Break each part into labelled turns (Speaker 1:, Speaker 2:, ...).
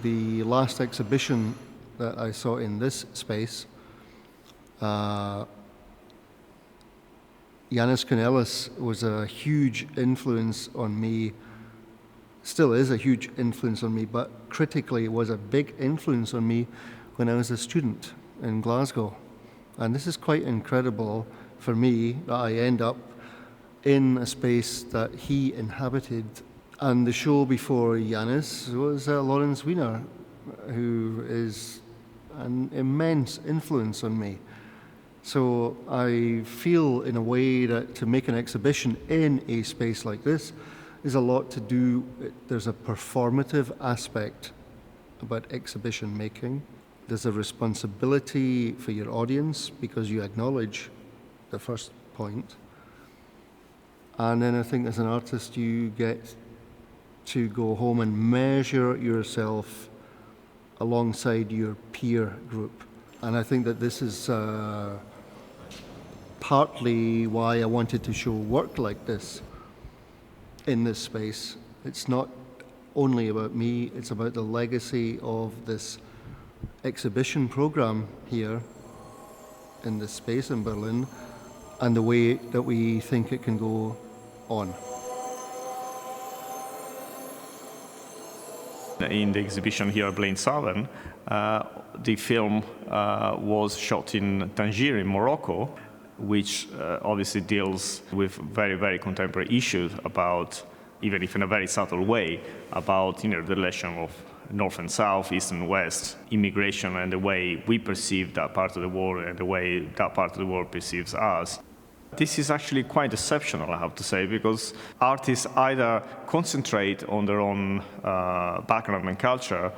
Speaker 1: the last exhibition that I saw in this space, Yanis Kournelis was a huge influence on me, still is a huge influence on me, but critically was a big influence on me when I was a student in Glasgow. And this is quite incredible for me that I end up in a space that he inhabited. And the show before Yanis was Lawrence Weiner, who is an immense influence on me. So I feel in a way that to make an exhibition in a space like this is a lot to do. There's a performative aspect about exhibition making. There's a responsibility for your audience because you acknowledge the first point. And then I think as an artist you get to go home and measure yourself alongside your peer group. And I think that this is partly why I wanted to show work like this in this space. It's not only about me, it's about the legacy of this exhibition program here in this space in Berlin and the way that we think it can go on.
Speaker 2: In the exhibition here at Blain Sharpening, the film was shot in Tangier in Morocco, which obviously deals with very, very contemporary issues about, even if in a very subtle way, about the relation of North and South, East and West, immigration and the way we perceive that part of the world and the way that part of the world perceives us. This is actually quite exceptional, I have to say, because artists either concentrate on their own background and culture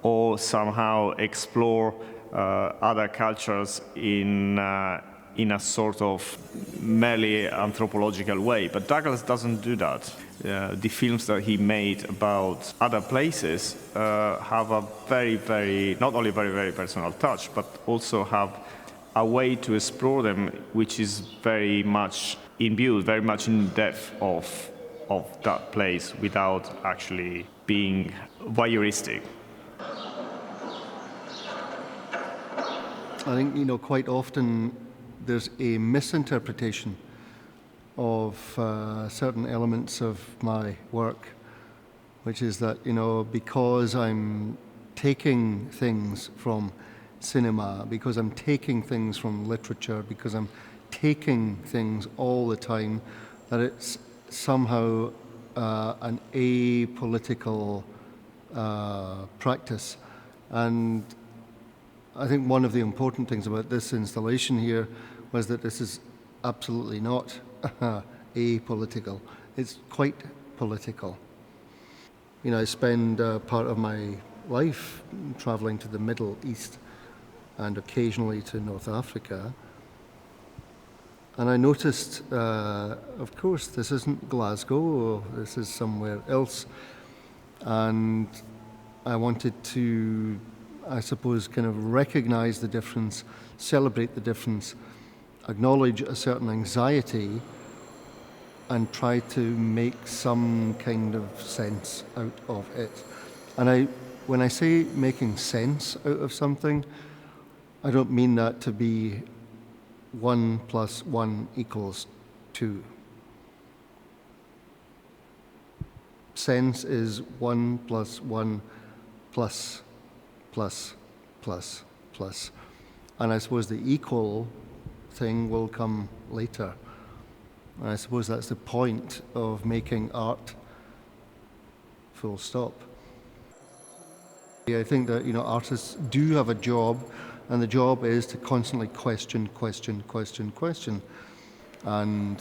Speaker 2: or somehow explore other cultures in a sort of merely anthropological way. But Douglas doesn't do that. The films that he made about other places have a very, very, not only very, very personal touch, but also have a way to explore them which is very much imbued, very much in depth of that place without actually being voyeuristic.
Speaker 1: I think, quite often there's a misinterpretation of certain elements of my work, which is that, because I'm taking things from cinema, because I'm taking things from literature, because I'm taking things all the time, that it's somehow an apolitical practice. And I think one of the important things about this installation here was that this is absolutely not apolitical. It's quite political. I spend part of my life traveling to the Middle East and occasionally to North Africa. And I noticed, of course, this isn't Glasgow, this is somewhere else. And I wanted to, I suppose, kind of recognize the difference, celebrate the difference, acknowledge a certain anxiety, and try to make some kind of sense out of it. And when I say making sense out of something, I don't mean that to be 1 + 1 = 2. Sense is 1 + 1 plus, plus, plus, plus. And I suppose the equal thing will come later. And I suppose that's the point of making art, full stop. I think that, artists do have a job, and the job is to constantly question. And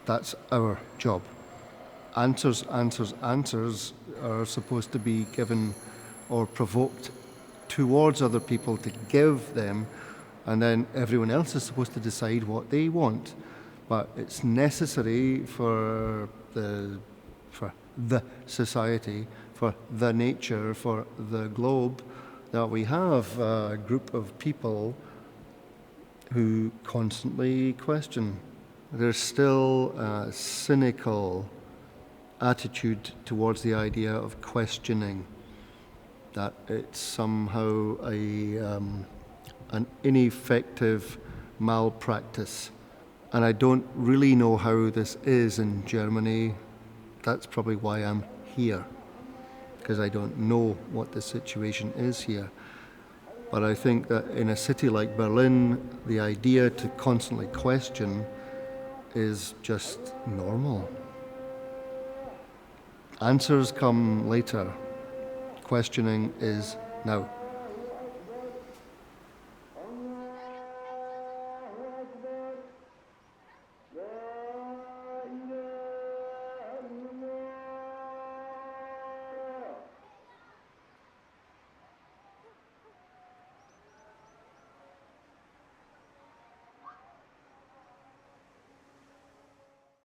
Speaker 1: that's our job. Answers are supposed to be given or provoked towards other people to give them, and then everyone else is supposed to decide what they want. But it's necessary for the society, for the nature, for the globe, that we have a group of people who constantly question. There's still a cynical attitude towards the idea of questioning. that it's somehow an ineffective malpractice. And I don't really know how this is in Germany. That's probably why I'm here, because I don't know what the situation is here. But I think that in a city like Berlin, the idea to constantly question is just normal. Answers come later. Questioning is now.